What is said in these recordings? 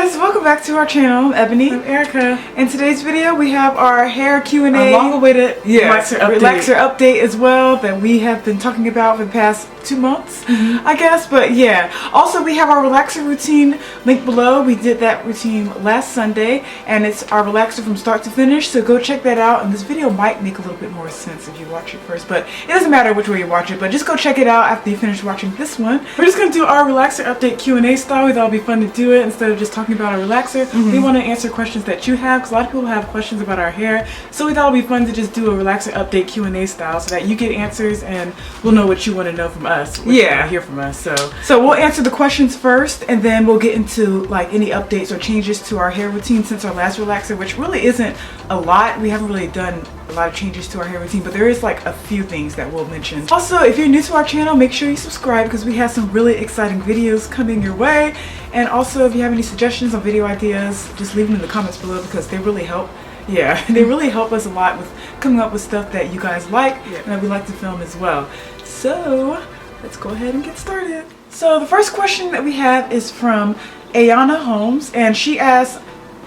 guys, welcome back to our channel. I'm Ebony. I'm Erica. In today's video we have our hair Q&A. A long-awaited relaxer update as well that we have been talking about for the past 2 months, I guess. But yeah, also we have our relaxer routine linked below. We did that routine last Sunday and it's our relaxer from start to finish, so go check that out. And this video might make a little bit more sense if you watch it first, but it doesn't matter which way you watch it, but just go check it out after you finish watching this one. We're just going to do our relaxer update Q&A style. We thought it would be fun to do it instead of just talking about our relaxer. We want to answer questions that you have because a lot of people have questions about our hair, so we thought it would be fun to just do a relaxer update Q&A style so that you get answers and we'll know what you want to know from us. Hear from us. So we'll answer the questions first and then we'll get into like any updates or changes to our hair routine since our last relaxer, which really isn't a lot. We haven't really done a lot of changes to our hair routine, but there is like a few things that we'll mention. Also, if you're new to our channel, make sure you subscribe because we have some really exciting videos coming your way. And also, if you have any suggestions on video ideas, just leave them in the comments below because they really help. Yeah, they really help us a lot with coming up with stuff that you guys like and that we like to film as well. So let's go ahead and get started. So the first question that we have is from Ayana Holmes, and she asks,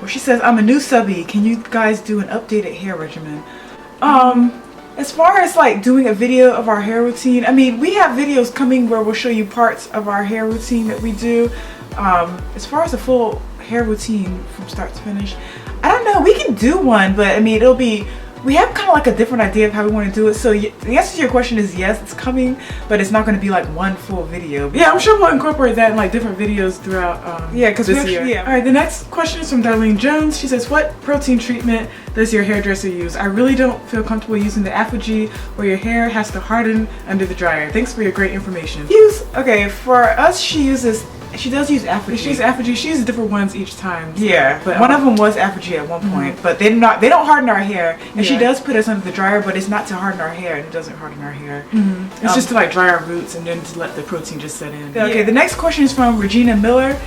she says, I'm a new subby. Can you guys do an updated hair regimen? As far as like doing a video of our hair routine, I mean, we have videos coming where we'll show you parts of our hair routine that we do. As far as a full hair routine from start to finish, I don't know, we can do one, but I mean, we have kind of like a different idea of how we want to do it. So the answer to your question is yes, it's coming, but it's not going to be like one full video. Yeah, I'm sure we'll incorporate that in like different videos throughout this year. Yeah. All right, the next question is from Darlene Jones. She says, what protein treatment does your hairdresser use? I really don't feel comfortable using the Apogee where your hair has to harden under the dryer. Thanks for your great information. Okay, for us, she does use Apogee. She uses Apogee. She uses different ones each time. So. Yeah, but one of them was Apogee at one point, but they don't harden our hair. And she does put us under the dryer, but it's not to harden our hair. It doesn't harden our hair. It's just to like dry our roots and then to let the protein just set in. Okay, the next question is from Regina Miller.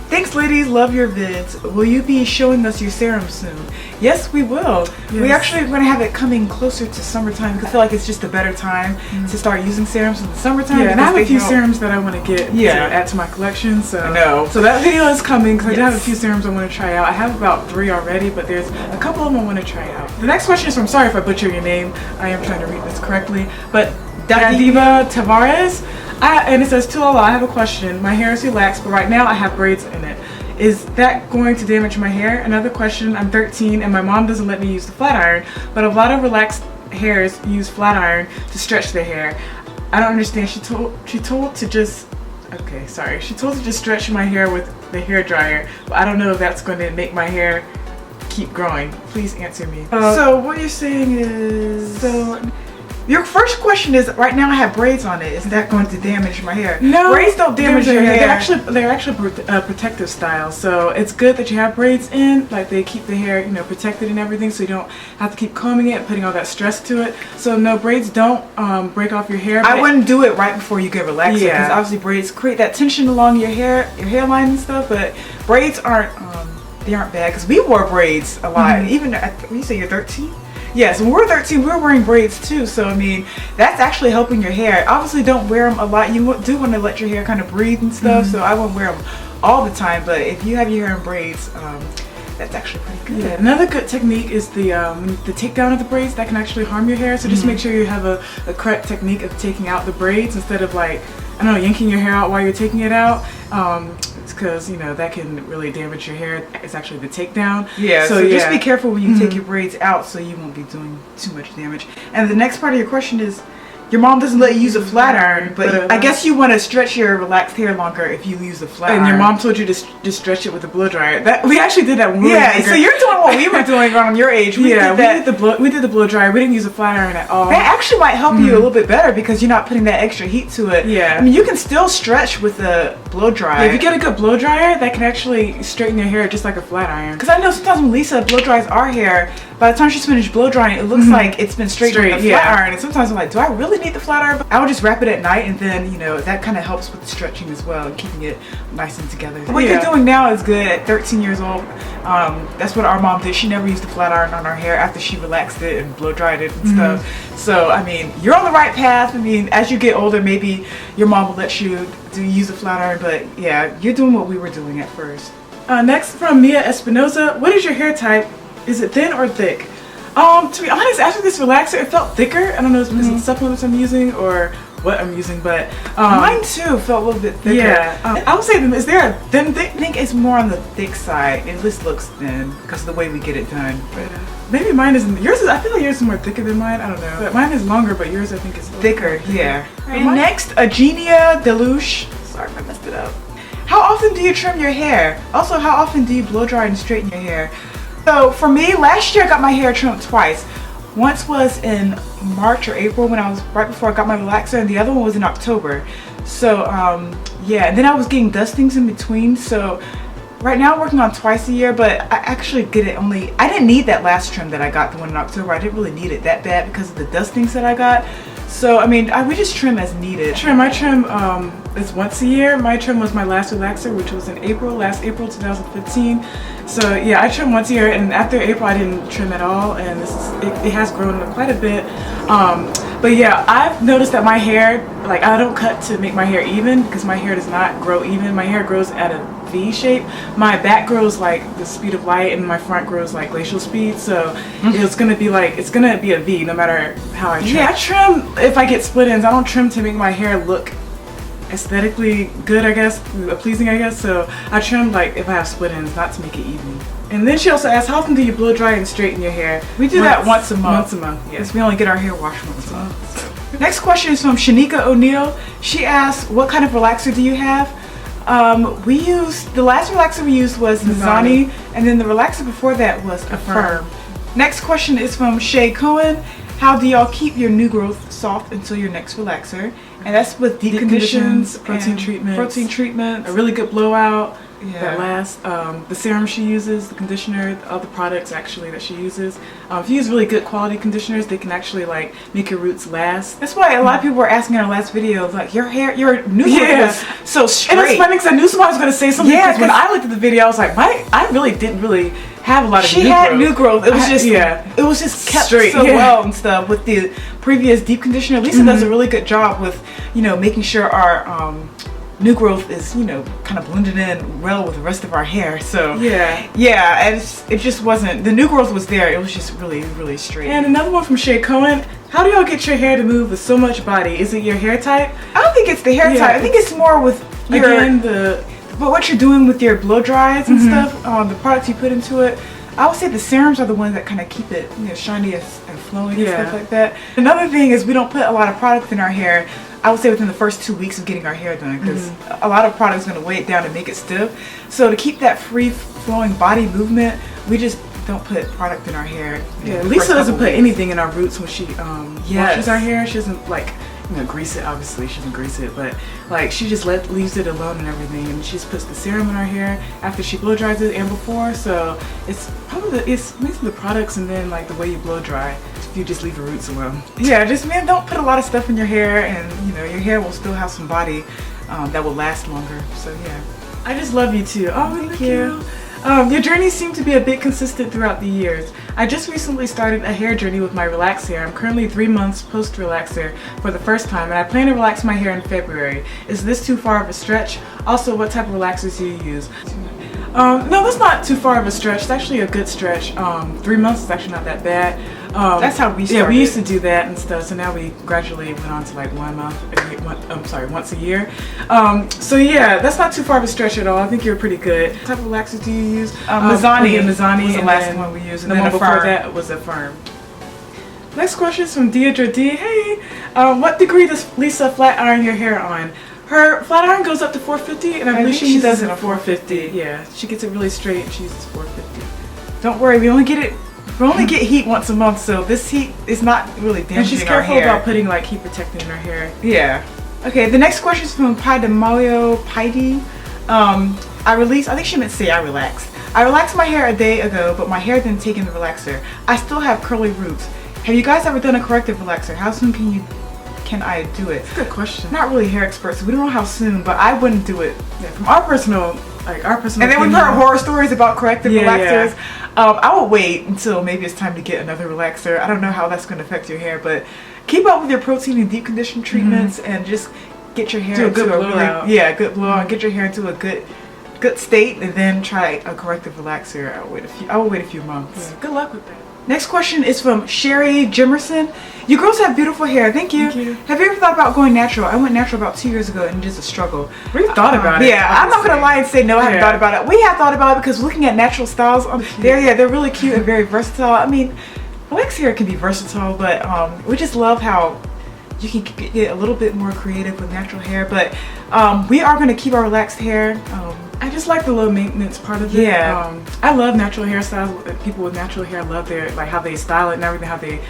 Thanks ladies, love your vids. Will you be showing us your serum soon? Yes, we will. Yes. We actually are going to have it coming closer to summertime because I feel like it's just a better time to start using serums in the summertime. Yeah, and I have a few serums that I want to get to add to my collection. So that video is coming because I do have a few serums I want to try out. I have about 3 already, but there's a couple of them I want to try out. The next question is from, sorry if I butcher your name, I am trying to read this correctly, but Dadiva Tavares. And it says, to Allah, I have a question. My hair is relaxed, but right now I have braids in it. Is that going to damage my hair? Another question, I'm 13 and my mom doesn't let me use the flat iron, but a lot of relaxed hairs use flat iron to stretch their hair. I don't understand. She told to just stretch my hair with the hair dryer, but I don't know if that's going to make my hair keep growing. Please answer me. So what you're saying is, your first question is, right now I have braids on it. Is that going to damage my hair? No, braids don't damage your hair. They're actually protective style. So it's good that you have braids in. Like they keep the hair, protected and everything. So you don't have to keep combing it, putting all that stress to it. So no, braids don't break off your hair. I wouldn't do it right before you get relaxed because obviously braids create that tension along your hairline and stuff. But braids aren't bad because we wore braids a lot. Even when you say you're 13. Yes, when we were 13, we were wearing braids too, so I mean, that's actually helping your hair. Obviously, don't wear them a lot. You do want to let your hair kind of breathe and stuff, so I won't wear them all the time, but if you have your hair in braids, that's actually pretty good. Yeah, another good technique is the takedown of the braids. That can actually harm your hair, so just make sure you have a correct technique of taking out the braids instead of like, I don't know, yanking your hair out while you're taking it out. Because that can really damage your hair. It's actually the takedown. Yeah, so just be careful when you take your braids out so you won't be doing too much damage. And the next part of your question is, your mom doesn't let you use a flat iron, but I guess you want to stretch your relaxed hair longer if you use a flat iron. And your mom told you to just stretch it with a blow dryer. We actually did that when we were younger. So you're doing what we were doing around your age. We did the blow dryer. We didn't use a flat iron at all. That actually might help you a little bit better because you're not putting that extra heat to it. Yeah. I mean, you can still stretch with a blow dryer. If you get a good blow dryer, that can actually straighten your hair just like a flat iron. Because I know sometimes when Lisa blow dries our hair, by the time she's finished blow drying, it looks like it's been straightened with a flat iron. And sometimes I'm like, do I really need the flat iron? I would just wrap it at night, and then that kind of helps with the stretching as well and keeping it nice and together. What you're doing now is good at 13 years old. That's what our mom did. She never used a flat iron on her hair after she relaxed it and blow dried it and stuff. So I mean, you're on the right path. I mean, as you get older, maybe your mom will let you use a flat iron, but yeah, you're doing what we were doing at first. Next from Mia Espinoza. What is your hair type? Is it thin or thick? To be honest, after this relaxer, it felt thicker. I don't know if it's because of the supplements I'm using or what I'm using, but mine too felt a little bit thicker. Yeah, I would say, is there a thin? I think it's more on the thick side. It just looks thin because of the way we get it done. But maybe mine isn't. Yours is. I feel like yours is more thicker than mine. I don't know. But mine is longer, but yours I think is thicker. Yeah. And next, Agenia Deluche. Sorry if I messed it up. How often do you trim your hair? Also, how often do you blow dry and straighten your hair? So for me, last year I got my hair trimmed twice. Once was in March or April when I was right before I got my relaxer, and the other one was in October. So yeah, and then I was getting dustings in between. So right now I'm working on twice a year, but I actually get it only, I didn't need that last trim that I got, the one in October. I didn't really need it that bad because of the dustings that I got. So I mean, we just trim as needed. My trim is once a year. My trim was my last relaxer, which was in last April 2015. So yeah, I trim once a year, and after April I didn't trim at all, and it has grown quite a bit. But yeah, I've noticed that my hair, like, I don't cut to make my hair even because my hair does not grow even. My hair grows at a V shape. My back grows like the speed of light, and my front grows like glacial speed. So it's gonna be a V no matter how I trim. Yeah, I trim if I get split ends. I don't trim to make my hair look aesthetically good, I guess, pleasing, I guess. So I trim like if I have split ends, not to make it even. And then she also asked, how often do you blow dry and straighten your hair? We do that once a month. Yes, we only get our hair washed once a month. So. Next question is from Shanika O'Neill. She asked, what kind of relaxer do you have? The last relaxer we used was Mizani, and then the relaxer before that was Affirm. Next question is from Shay Cohen. How do y'all keep your new growth soft until your next relaxer? And that's with deep conditions, protein treatments, a really good blowout that lasts. The serum she uses, the conditioner, the other products actually that she uses. If you use really good quality conditioners, they can actually like make your roots last. That's why a lot of people were asking in our last video, like, your new growth is so straight. And it's funny because I knew somebody was going to say something. Yeah, because when I looked at the video, I was like, I really didn't have a lot of new growth. She had new growth. It was just kept straight so well and stuff with the previous deep conditioner. Lisa does a really good job with, making sure our new growth is, kind of blended in well with the rest of our hair. So yeah, and it just wasn't, the new growth was there. It was just really, really straight. And another one from Shay Cohen. How do y'all get your hair to move with so much body? Is it your hair type? I don't think it's the hair type. I think it's more with but what you're doing with your blow dries and stuff, the products you put into it. I would say the serums are the ones that kind of keep it shiny and flowing and stuff like that. Another thing is we don't put a lot of product in our hair, I would say within the first 2 weeks of getting our hair done, because a lot of product is going to weigh it down and make it stiff. So to keep that free flowing body movement, we just don't put product in our hair. Lisa doesn't put anything in our roots when she washes our hair. She doesn't grease it. Obviously she doesn't grease it, but like she just leaves it alone and everything, and she just puts the serum in our hair after she blow dries it and before. So it's probably it's mostly the products and then like the way you blow dry. If you just leave your roots alone. Yeah, just don't put a lot of stuff in your hair, and your hair will still have some body that will last longer. So yeah, I just love you too. Oh, thank you. Your journey seemed to be a bit consistent throughout the years. I just recently started a hair journey with my relax hair. I'm currently 3 months post-relaxer for the first time, and I plan to relax my hair in February. Is this too far of a stretch? Also, what type of relaxers do you use? No, that's not too far of a stretch. It's actually a good stretch. 3 months is actually not that bad. That's how we started. Yeah, we used to do that and stuff, so now we gradually went on to like 1 month, once a year. So yeah, that's not too far of a stretch at all. I think you're pretty good. What type of relaxers do you use? Mizani was the last one we used, and the one before that was Affirm. Next question is from Deidre D. Hey, what degree does Lisa flat iron your hair on? Her flat iron goes up to 450, and I believe she does it at 450. Yeah, she gets it really straight, and she uses 450. Don't worry, we only get heat once a month, so this heat is not really damaging our hair. And she's careful about putting like heat protectant in her hair. Yeah. Okay, the next question is from Paidemalio Paidi. I think she meant say I relaxed. I relaxed my hair a day ago, but my hair didn't take in the relaxer. I still have curly roots. Have you guys ever done a corrective relaxer? How soon can I do it? That's a good question. Not really hair experts, so we don't know how soon, but I wouldn't do it. Yeah, from our personal and then we've heard horror stories about corrective relaxers. I will wait until maybe it's time to get another relaxer. I don't know how that's going to affect your hair, but keep up with your protein and deep condition treatments and just get your hair into a good blowout. Get your hair into a good good state and then try a corrective relaxer, I will wait a few months. Yeah, good luck with that. Next question is from Sherry Jimerson. You girls have beautiful hair. Thank you. Thank you. Have you ever thought about going natural? I went natural about 2 years ago and it is a struggle. We've thought about it. Yeah, I'm not gonna lie and say no, I haven't thought about it. We have thought about it because looking at natural styles, they're really cute and very versatile. I mean, relaxed hair can be versatile, but we just love how you can get a little bit more creative with natural hair. But we are gonna keep our relaxed hair. I just like the low maintenance part of it. Yeah. I love natural hairstyles. People with natural hair love their how they style it and everything, how they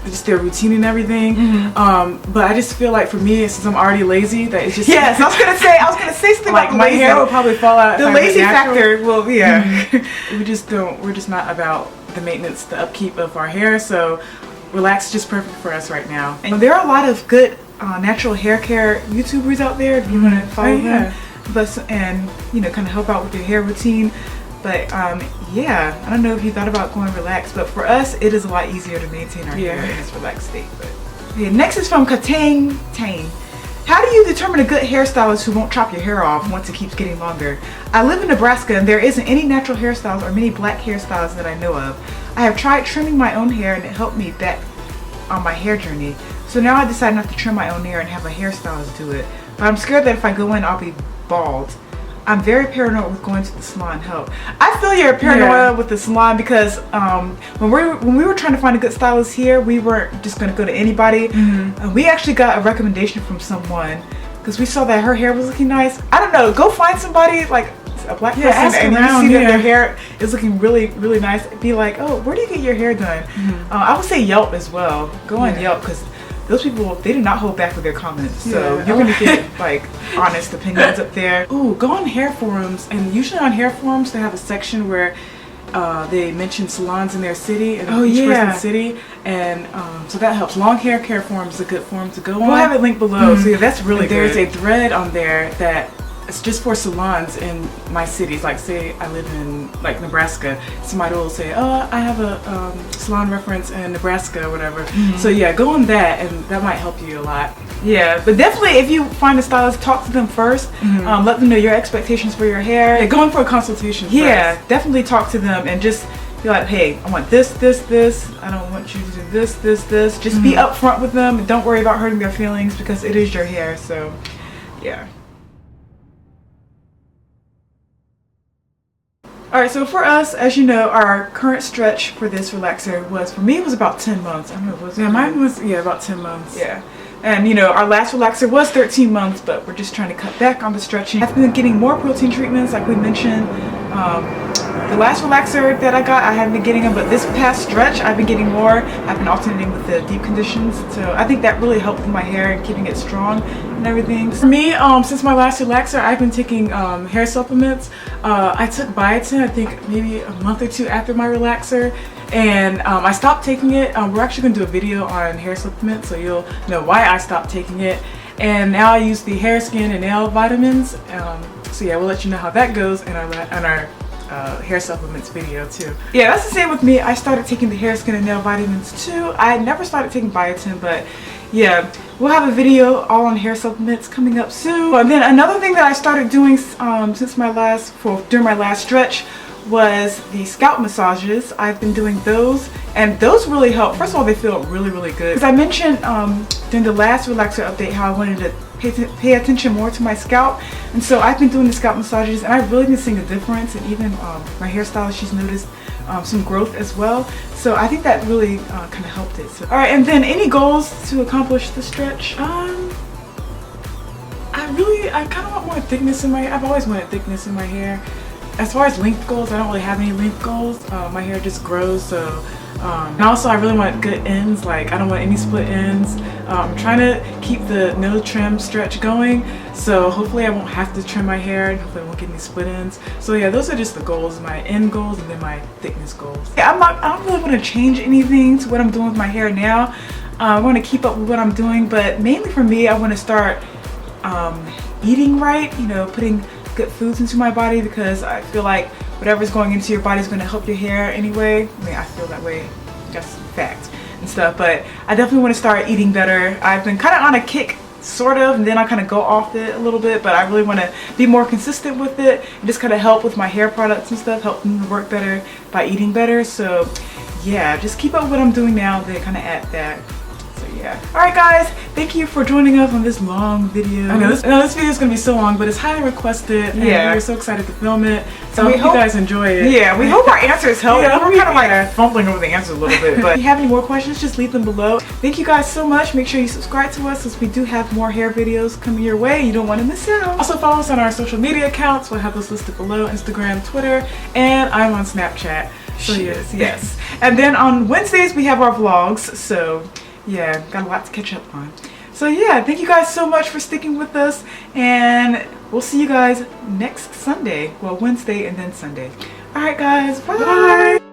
just their routine and everything. But I just feel like for me, since I'm already lazy, that it's just yes. I was gonna say something like about my hair will probably fall out. The lazy factor. Well, yeah. We're just not about the maintenance, the upkeep of our hair. So relax is just perfect for us right now. And there are a lot of good natural hair care YouTubers out there if you want to follow them. And you know, kind of help out with your hair routine. But yeah, I don't know if you thought about going relaxed, but for us it is a lot easier to maintain our hair in this relaxed state. But okay, next is from Katang Tang. How do you determine a good hairstylist who won't chop your hair off once it keeps getting longer? I live in Nebraska and there isn't any natural hairstyles or many black hairstyles that I know of. I have tried trimming my own hair and it helped me back on my hair journey. So now I decided not to trim my own hair and have a hairstylist do it. But I'm scared that if I go in, I'll be bald. I'm very paranoid with going to the salon help. I feel you're paranoid with the salon because when we were trying to find a good stylist here, we weren't just going to go to anybody. We actually got a recommendation from someone because we saw that her hair was looking nice. I don't know, go find somebody like a black person and you see that their hair is looking really, really nice. Be like, oh, where do you get your hair done? I would say Yelp as well. Go on Yelp because those people, they do not hold back with their comments. So you're gonna get like honest opinions up there. Ooh, go on hair forums, and usually on hair forums they have a section where they mention salons in their city and each person's city, and so that helps. Long hair care forum is a good forum to go on. We'll have it linked below. So yeah, that's really good. There's a thread on there that it's just for salons in my cities. Like say I live in like Nebraska, somebody will say, oh, I have a salon reference in Nebraska or whatever. So yeah, go on that and that might help you a lot. Yeah, but definitely if you find a stylist, talk to them first. Let them know your expectations for your hair. Yeah, go in for a consultation first. Definitely talk to them and just be like, hey, I want this. I don't want you to do this. Just be upfront with them and don't worry about hurting their feelings because it is your hair. So yeah. Alright, so for us, as you know, our current stretch for this relaxer was, for me, it was about 10 months. I don't know if it was. Yeah, mine was, about 10 months. Yeah. And, you know, our last relaxer was 13 months, but we're just trying to cut back on the stretching. I've been getting more protein treatments, like we mentioned. The last relaxer that I got, I haven't been getting them, but this past stretch, I've been getting more. I've been alternating with the deep conditions. So I think that really helped with my hair and keeping it strong and everything. For me, since my last relaxer, I've been taking hair supplements. I took biotin, I think maybe a month or two after my relaxer. And I stopped taking it. We're actually going to do a video on hair supplements, so you'll know why I stopped taking it. And now I use the hair, skin, and nail vitamins. So yeah, we'll let you know how that goes in our hair supplements video too. Yeah, that's the same with me. I started taking the hair, skin, and nail vitamins too. I had never started taking biotin, but yeah, we'll have a video all on hair supplements coming up soon. And then another thing that I started doing during my last stretch was the scalp massages. I've been doing those, and those really help. First of all, they feel really, really good. Because I mentioned during the last relaxer update how I wanted to pay attention more to my scalp, and so I've been doing the scalp massages, and I've really been seeing a difference. And even my hairstylist, she's noticed some growth as well. So I think that really kind of helped it. So, all right, and then any goals to accomplish the stretch? I kind of want more thickness in my hair. I've always wanted thickness in my hair. As far as length goals, I don't really have any length goals. My hair just grows, so and also I really want good ends. Like I don't want any split ends. I'm trying to keep the no trim stretch going, so hopefully I won't have to trim my hair and hopefully I won't get any split ends. So yeah, those are just the goals, my end goals and then my thickness goals. Yeah, I don't really want to change anything to what I'm doing with my hair now. I want to keep up with what I'm doing, but mainly for me, I want to start eating right, you know, putting good foods into my body, because I feel like whatever's going into your body is going to help your hair anyway. I mean, I feel that way, that's a fact and stuff, but I definitely want to start eating better. I've been kind of on a kick sort of, and then I kind of go off it a little bit, but I really want to be more consistent with it and just kind of help with my hair products and stuff, help them to work better by eating better. So yeah, just keep up with what I'm doing now, then kind of add that. So yeah. Alright guys, thank you for joining us on this long video. I know this video is going to be so long, but it's highly requested, and we're so excited to film it. So I hope you guys enjoy it. Yeah, we hope our answers help. We're kind of like fumbling over the answers a little bit, but if you have any more questions, just leave them below. Thank you guys so much. Make sure you subscribe to us, since we do have more hair videos coming your way. You don't want to miss out. Also follow us on our social media accounts. We'll have those listed below: Instagram, Twitter, and I'm on Snapchat. So yes. And then on Wednesdays we have our vlogs. So yeah, got a lot to catch up on. So yeah, thank you guys so much for sticking with us, and we'll see you guys next Sunday. Well, Wednesday and then Sunday. Alright guys, bye!